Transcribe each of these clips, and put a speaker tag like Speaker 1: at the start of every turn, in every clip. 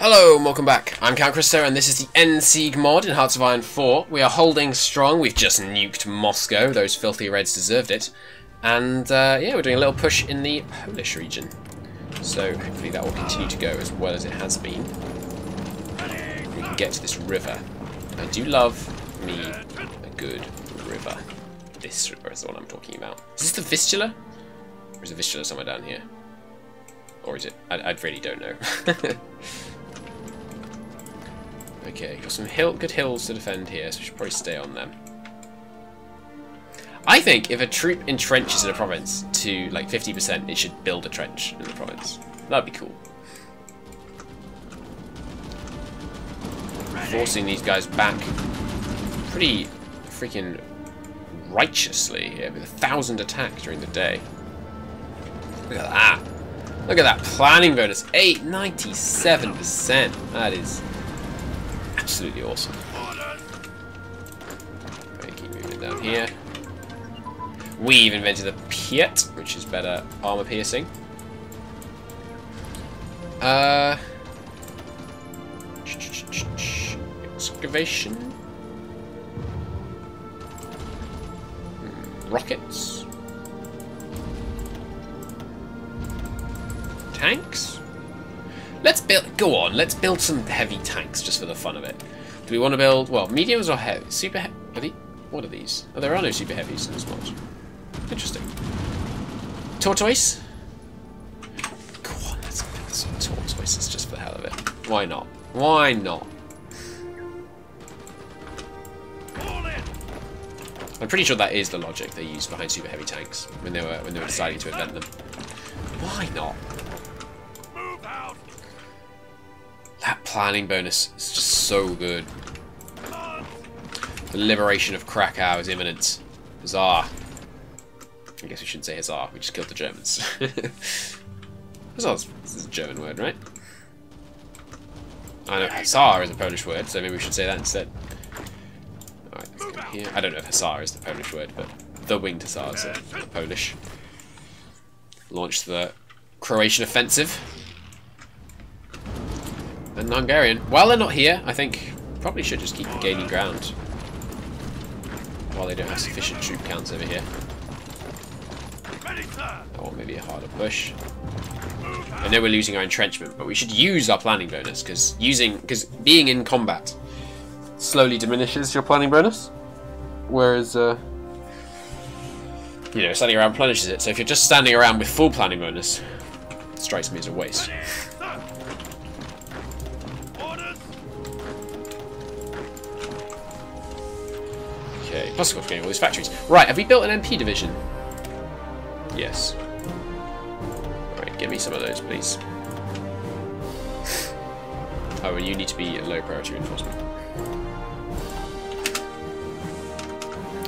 Speaker 1: Hello and welcome back. I'm Count Christo and this is the Endsieg mod in Hearts of Iron 4. We are holding strong. We've just nuked Moscow. Those filthy Reds deserved it. And yeah, we're doing a little push in the Polish region. So hopefully that will continue to go as well as it has been. We can get to this river. I do love me a good river. This river is the one I'm talking about. Is this the Vistula? Or is the Vistula somewhere down here? Or is it? I really don't know. Okay, got some good hills to defend here, so we should probably stay on them. I think if a troop entrenches in a province to like 50%, it should build a trench in the province. That'd be cool. Forcing these guys back pretty freaking righteously here with 1,000 attack during the day. Look at that. Look at that planning bonus. 97%. That is absolutely awesome. Okay, keep moving down here. We've invented the Piet, which is better armor piercing. Excavation. Rockets. Tanks. Let's build. Go on. Let's build some heavy tanks just for the fun of it. Do we want to build? Well, mediums or heavy? Super heavy. What are these? Oh, there are no super heavies in this mod. Interesting. Tortoise. Go on. Let's build some tortoises just for the hell of it. Why not? Why not? I'm pretty sure that is the logic they used behind super heavy tanks when they were deciding to invent them. Why not? That planning bonus is just so good. The liberation of Krakow is imminent. Huzzah. I guess we shouldn't say huzzah, we just killed the Germans. Huzzah is a German word, right? I know huzzah is a Polish word, so maybe we should say that instead. Alright, let's go here. I don't know if huzzah is the Polish word, but the winged hussars are Polish. Launch the Croatian offensive. And Hungarian. While they're not here, I think probably should just keep gaining ground. While they don't have sufficient troop counts over here. Or maybe a harder push. I know we're losing our entrenchment, but we should use our planning bonus because being in combat slowly diminishes your planning bonus. Whereas you know, standing around replenishes it. So if you're just standing around with full planning bonus, it strikes me as a waste. Okay, plus of course getting all these factories. Right, have we built an MP division? Yes. Alright, give me some of those, please. Oh, and you need to be low priority reinforcement.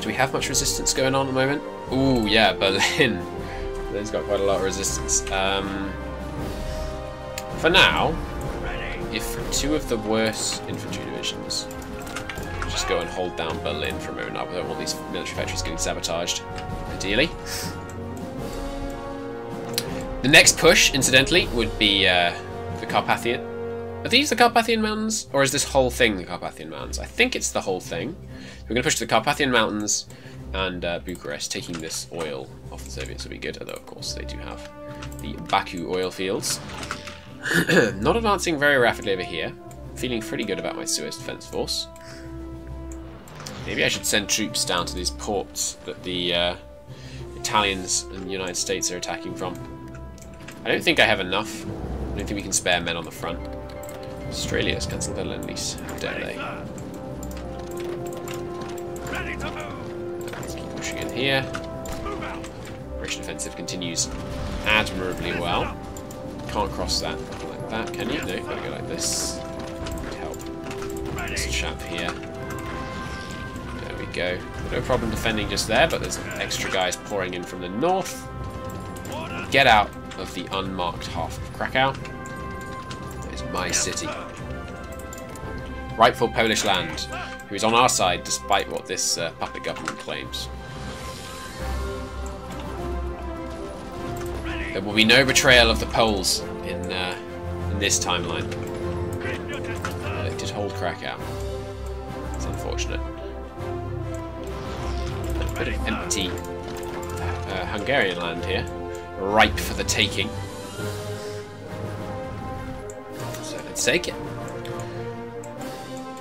Speaker 1: Do we have much resistance going on at the moment? Ooh, yeah, Berlin. Berlin's got quite a lot of resistance. For now, if two of the worst infantry divisions just go and hold down Berlin for a moment, I don't want these military factories getting sabotaged, ideally. The next push, incidentally, would be the Carpathian. Are these the Carpathian Mountains? Or is this whole thing the Carpathian Mountains? I think it's the whole thing. We're going to push to the Carpathian Mountains and Bucharest. Taking this oil off the Soviets would be good, although of course they do have the Baku oil fields. Not advancing very rapidly over here. Feeling pretty good about my Suez Defense Force. Maybe I should send troops down to these ports that the Italians and the United States are attacking from. I don't think I have enough. I don't think we can spare men on the front. Australia has cancelled their lend-lease. How dare they? Let's keep pushing in here. Operation Offensive continues admirably well. Can't cross that like that, can you? No, gotta go like this. Help. This chap here. There we go. No problem defending just there, but there's extra guys pouring in from the north. Get out of the unmarked half of Krakow. It's my city. Rightful Polish land, who is on our side despite what this puppet government claims. There will be no betrayal of the Poles in this timeline. They did hold Krakow. It's unfortunate. A bit of empty Hungarian land here, ripe for the taking. So let's take it.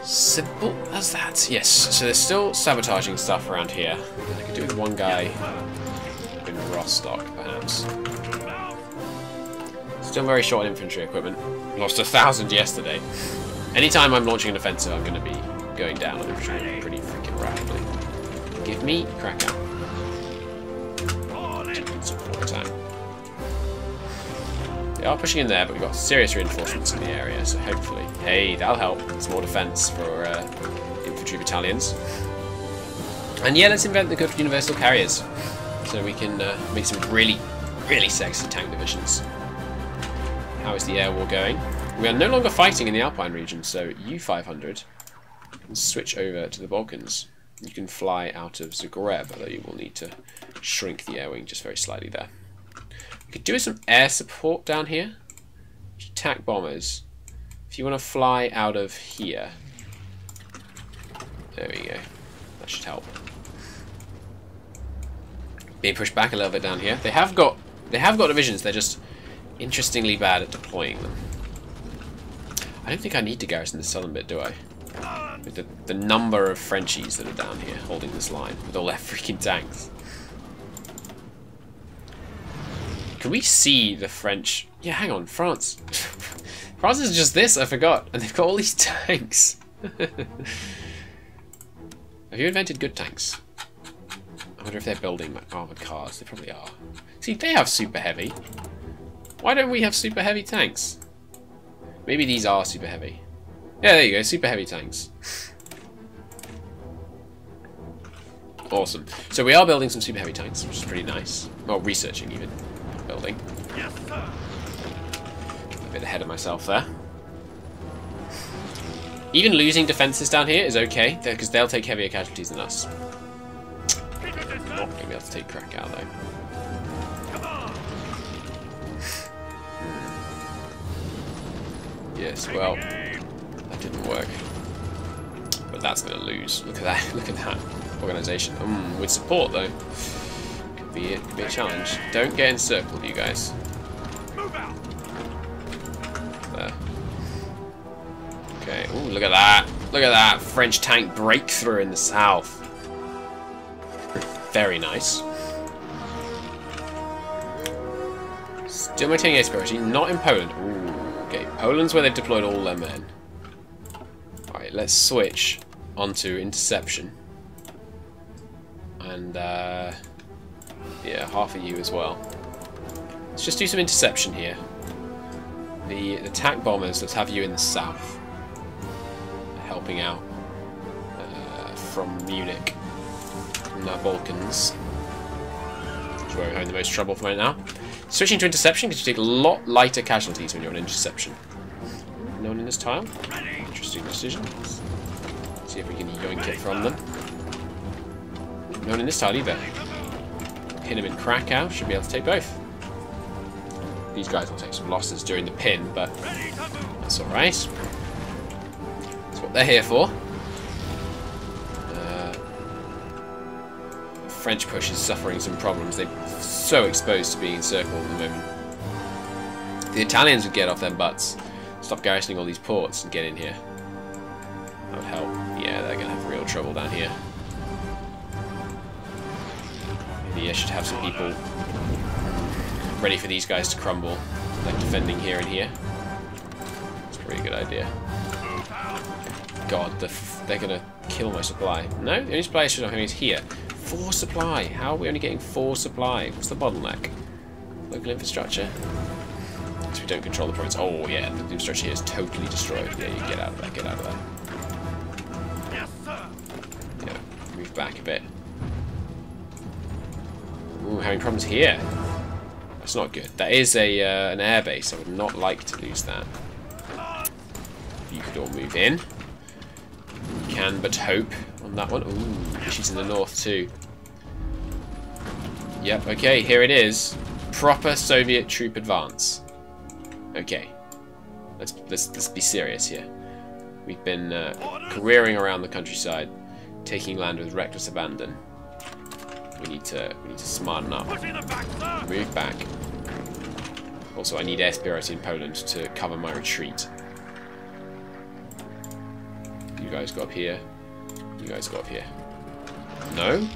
Speaker 1: Simple as that. Yes, so there's still sabotaging stuff around here. I could do with one guy in Rostock, perhaps. Still very short on infantry equipment. Lost 1,000 yesterday. Anytime I'm launching an offensive, I'm going to be going down on infantry pretty freaking rapidly. Give me Krakow. They are pushing in there, but we've got serious reinforcements in the area, so hopefully... Hey, that'll help. It's more defense for infantry battalions. And yeah, let's invent the good universal carriers, so we can make some really, really sexy tank divisions. How is the air war going? We are no longer fighting in the Alpine region, so U-500 can switch over to the Balkans. You can fly out of Zagreb, although you will need to shrink the air wing just very slightly there. We could do with some air support down here. Attack bombers. If you want to fly out of here. There we go. That should help. Being pushed back a little bit down here. They have got divisions, they're just interestingly bad at deploying them. I don't think I need to garrison this southern bit, do I? With the number of Frenchies that are down here holding this line with all their freaking tanks. Can we see the French? Yeah, hang on, France. France is just this, I forgot. And they've got all these tanks. Have you invented good tanks? I wonder if they're building armoured cars. They probably are. See, they have super heavy. Why don't we have super heavy tanks? Maybe these are super heavy. Yeah, there you go, super heavy tanks. Awesome. So we are building some super heavy tanks, which is pretty nice. Well, researching even. Building. Yes, sir. A bit ahead of myself there. Even losing defences down here is okay, because they'll take heavier casualties than us. Not going to be able to take Krakow though. Yes, well, that didn't work. But that's going to lose. Look at that. Look at that organisation. With support though. Could be a challenge. Don't get encircled, you guys. There. Okay. Ooh, look at that. Look at that French tank breakthrough in the south. Very nice. Still maintaining ace priority. Not in Poland. Ooh, okay. Poland's where they've deployed all their men. Alright, let's switch onto interception. And, yeah, half of you as well. Let's just do some interception here. The attack bombers, let's have you in the south. Helping out from Munich. From the Balkans. Which is where we're having the most trouble right now. Switching to interception because you take a lot lighter casualties when you're on interception. No one in this tile? Interesting decision. Let's see if we can yoink it from them. No one in this tile either. Pin him in Krakow, should be able to take both. These guys will take some losses during the pin, but that's alright. That's what they're here for. French push is suffering some problems. They're so exposed to being encircled at the moment. The Italians would get off their butts, stop garrisoning all these ports and get in here. That would help. Yeah, they're going to have real trouble down here. Maybe I should have some people ready for these guys to crumble, like defending here and here. That's a pretty good idea. God, they're going to kill my supply. No, the only supply I should have is here. 4 supply. How are we only getting 4 supply? What's the bottleneck? Local infrastructure? So we don't control the province. Oh yeah, the infrastructure here is totally destroyed. Yeah, you get out of there. Get out of there. Yes, sir. Yeah, move back a bit. Ooh, having problems here. That's not good. That is an air base. I would not like to lose that. You could all move in. You can but hope on that one. Ooh, she's in the north too. Yep, okay, here it is. Proper Soviet troop advance. Okay. Let's be serious here. We've been careering around the countryside, taking land with reckless abandon. We need to smarten up. Move back. Also, I need air superiority in Poland to cover my retreat. You guys go up here. You guys go up here. No?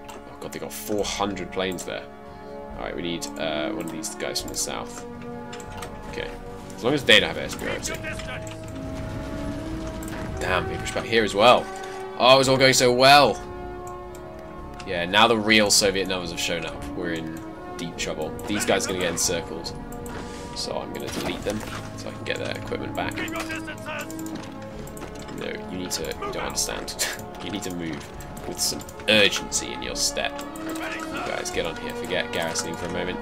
Speaker 1: Oh god, they got 400 planes there. Alright, we need one of these guys from the south. Okay. As long as they don't have air superiority. Damn, we pushed back here as well. Oh, it was all going so well. Yeah, now the real Soviet numbers have shown up. We're in deep trouble. These guys are going to get encircled. So I'm going to delete them so I can get their equipment back. No, you don't understand. You need to move with some urgency in your step. You guys, get on here. Forget garrisoning for a moment.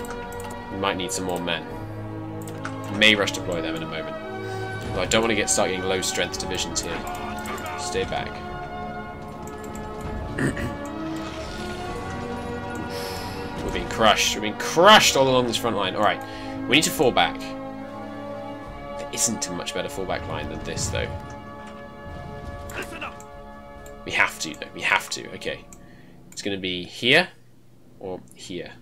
Speaker 1: We might need some more men. We may rush deploy them in a moment. But I don't want to start getting low strength divisions here. Stay back. We're being crushed. We're being crushed all along this front line. Alright, we need to fall back. There isn't a much better fallback line than this, though. We have to, though. We have to. Okay. It's going to be here or here.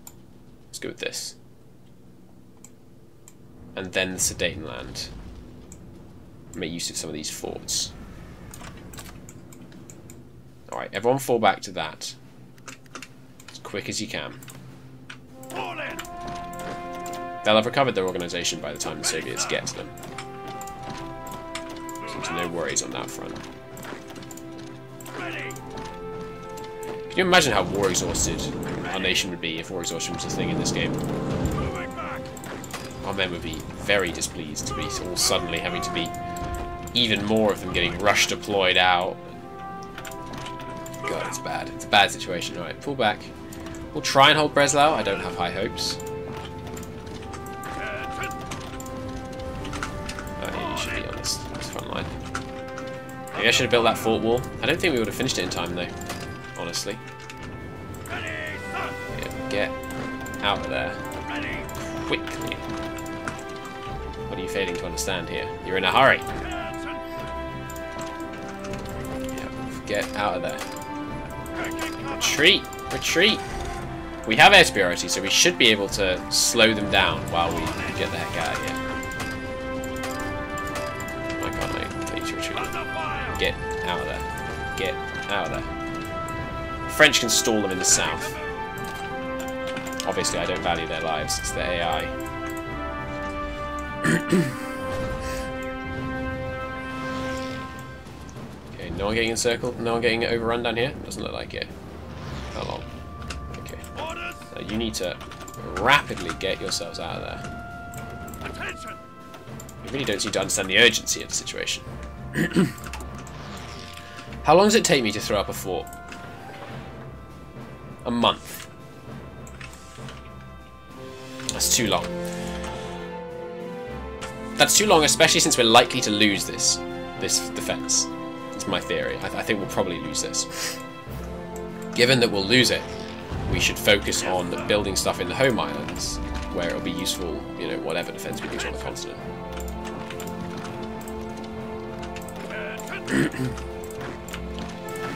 Speaker 1: Let's go with this. And then the Sudetenland. Make use of some of these forts. Alright, everyone fall back to that. As quick as you can. They'll have recovered their organisation by the time the Soviets get to them. So no worries on that front. Can you imagine how war exhausted our nation would be if war exhaustion was a thing in this game? Our men would be very displeased to be all suddenly having to be even more of them getting rush deployed out. God, it's bad. It's a bad situation. Alright, pull back. We'll try and hold Breslau. I don't have high hopes. You should be on this front line. Maybe I should have built that fort wall. I don't think we would have finished it in time, though. Honestly. Yeah, get out of there. Quickly. What are you failing to understand here? You're in a hurry. Yeah, get out of there. Retreat! Retreat! We have air superiority, so we should be able to slow them down while we get the heck out of here. Why can't I need to retreat? Get out of there. Get out of there. French can stall them in the south. Obviously, I don't value their lives. It's their AI. Okay, no one getting encircled? No one getting overrun down here? Doesn't look like it. How long? Okay. You need to rapidly get yourselves out of there. You really don't seem to understand the urgency of the situation. How long does it take me to throw up a fort? A month. That's too long. That's too long, especially since we're likely to lose this defense. That's my theory. I think we'll probably lose this. Given that we'll lose it, we should focus on building stuff in the home islands, where it'll be useful, you know, whatever defense we use on the continent.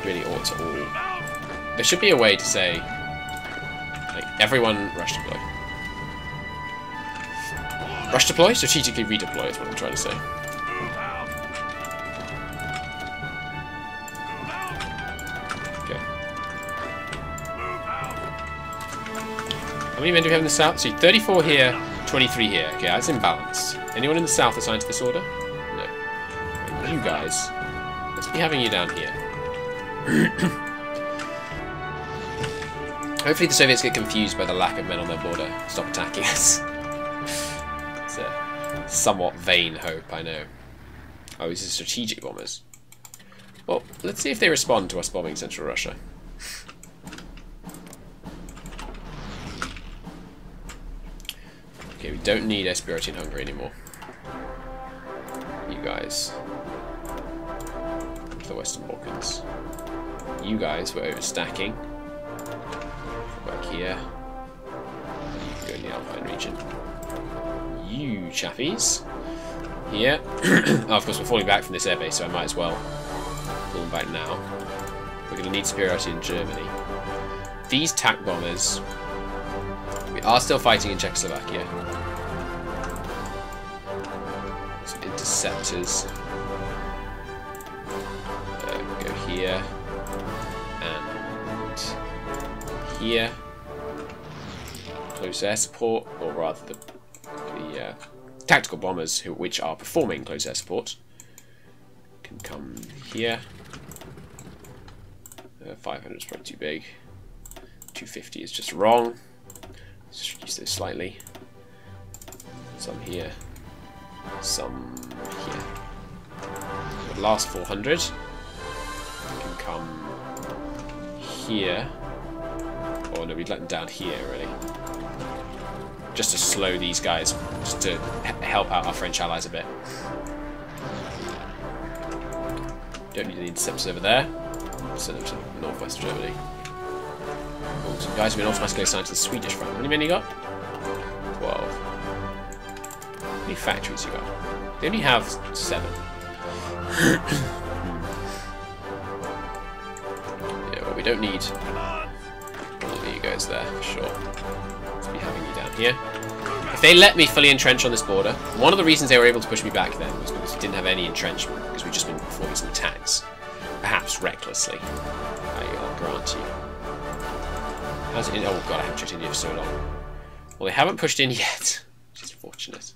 Speaker 1: We really ought to all... There should be a way to say, like, everyone rush deploy. Rush deploy? Strategically redeploy is what I'm trying to say. Okay. How many men do we have in the south? See, 34 here, 23 here. Okay, that's imbalanced. Anyone in the south assigned to this order? No. And you guys, let's be having you down here. Hopefully the Soviets get confused by the lack of men on their border. Stop attacking us. It's a somewhat vain hope, I know. Oh, these are strategic bombers. Well, let's see if they respond to us bombing Central Russia. Okay, we don't need Espirity in Hungary anymore. You guys. The Western Balkans. You guys were overstacking. Back here. You can go in the Alpine region. You chappies. here. Oh, of course, we're falling back from this airbase, so I might as well pull them back now. We're going to need superiority in Germany. These TAC bombers... We are still fighting in Czechoslovakia. Some interceptors. Go here. And here. Close air support, or rather the tactical bombers which are performing close air support can come here. 500 is probably too big. 250 is just wrong. Let's reduce those slightly. Some here. Some here. So the last 400 can come here. Oh no, we'd let them down here really. Just to slow these guys, just to help out our French allies a bit. Don't need any interceptors over there. Send them to northwest Germany. Oh, some guys have been automatically assigned to the Swedish front. How many men you got? 12. How many factories you got? They only have 7. Yeah, well, we don't need all of you guys there, for sure. Let's be having you down here. If they let me fully entrench on this border, one of the reasons they were able to push me back then was because we didn't have any entrenchment, because we'd just been performing some attacks. Perhaps recklessly. I'll grant you. How's it in? Oh god, I haven't pushed in here for so long. Well, they haven't pushed in yet, which is fortunate.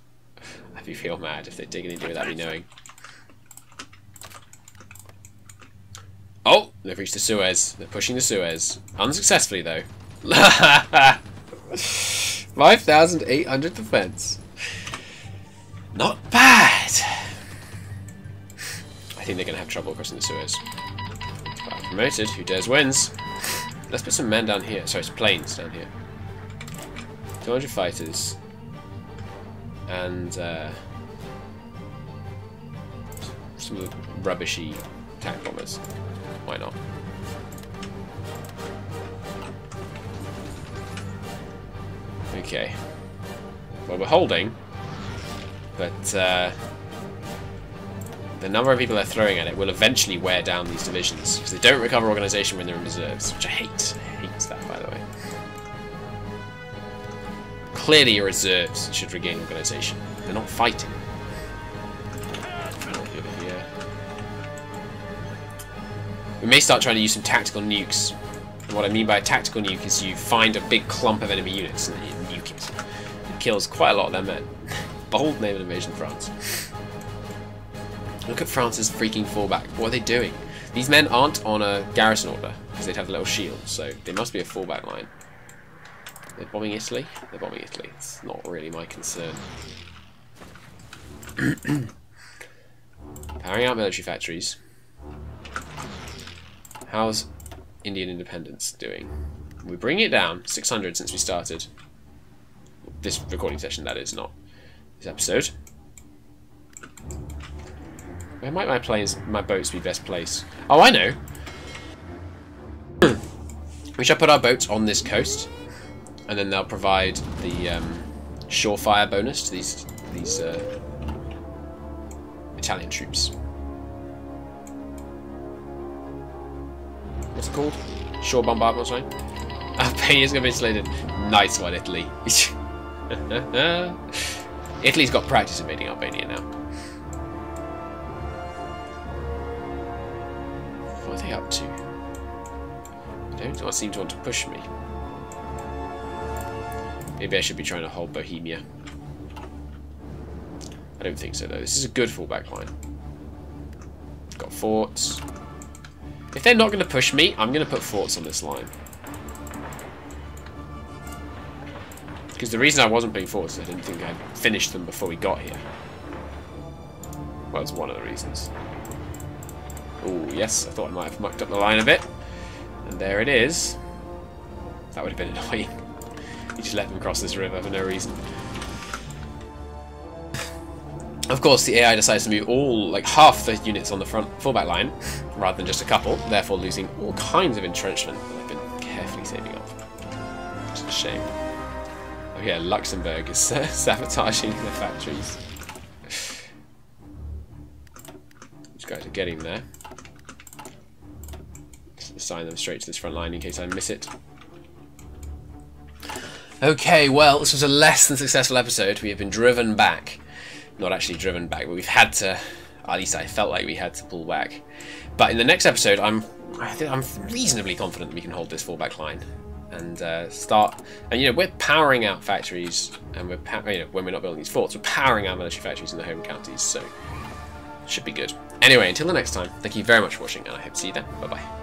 Speaker 1: I'd be feel mad if they're digging into it without me knowing. Oh, they've reached the Suez. They're pushing the Suez. Unsuccessfully, though. 5,800 defense. Not bad. I think they're going to have trouble crossing the Suez. Promoted. Who dares wins. Let's put some men down here. Sorry, some planes down here. 200 fighters. And some of the rubbishy tank bombers. Why not? Okay. Well, we're holding, but the number of people they're throwing at it will eventually wear down these divisions, because they don't recover organisation when they're in reserves, which I hate. I hate that, by the way. Clearly your reserves should regain organisation. They're not fighting. Over here. We may start trying to use some tactical nukes. And what I mean by a tactical nuke is you find a big clump of enemy units and you nuke it. It kills quite a lot of their men. Bold naval invasion, France. Look at France's freaking fallback. What are they doing? These men aren't on a garrison order, because they'd have the little shield, so they must be a fallback line. They're bombing Italy? They're bombing Italy. It's not really my concern. Powering out military factories. How's Indian independence doing? We're bringing it down. 600 since we started. This recording session, that is, not this episode. Where might my boats be best placed? Oh, I know! We shall put our boats on this coast, and then they'll provide the shore-fire bonus to these Italian troops. What's it called? Shore bombardment line? Albania's going to be insulated. Nice one, Italy. Italy's got practice invading Albania now. What are they up to? They don't seem to want to push me. Maybe I should be trying to hold Bohemia. I don't think so, though. This is a good fallback line. Got forts. If they're not going to push me, I'm going to put forts on this line. Because the reason I wasn't putting forts is I didn't think I'd finished them before we got here. Well, that's one of the reasons. Oh, yes, I thought I might have mucked up the line a bit. And there it is. That would have been annoying. You just let them cross this river for no reason. Of course, the AI decides to move like half the units on the front fallback line, rather than just a couple, therefore losing all kinds of entrenchment that I've been carefully saving up. Which is a shame. Oh yeah, Luxembourg is sabotaging the factories. These guys are getting there. Just assign them straight to this front line in case I miss it. Okay, well, this was a less than successful episode. We have been driven back. Not actually driven back, but we've had to, at least I felt like we had to pull back. But in the next episode, I'm reasonably confident that we can hold this fallback line and start. And you know, we're powering out factories, and we're when we're not building these forts, we're powering out military factories in the home counties. So it should be good. Anyway, until the next time, thank you very much for watching, and I hope to see you then. Bye bye.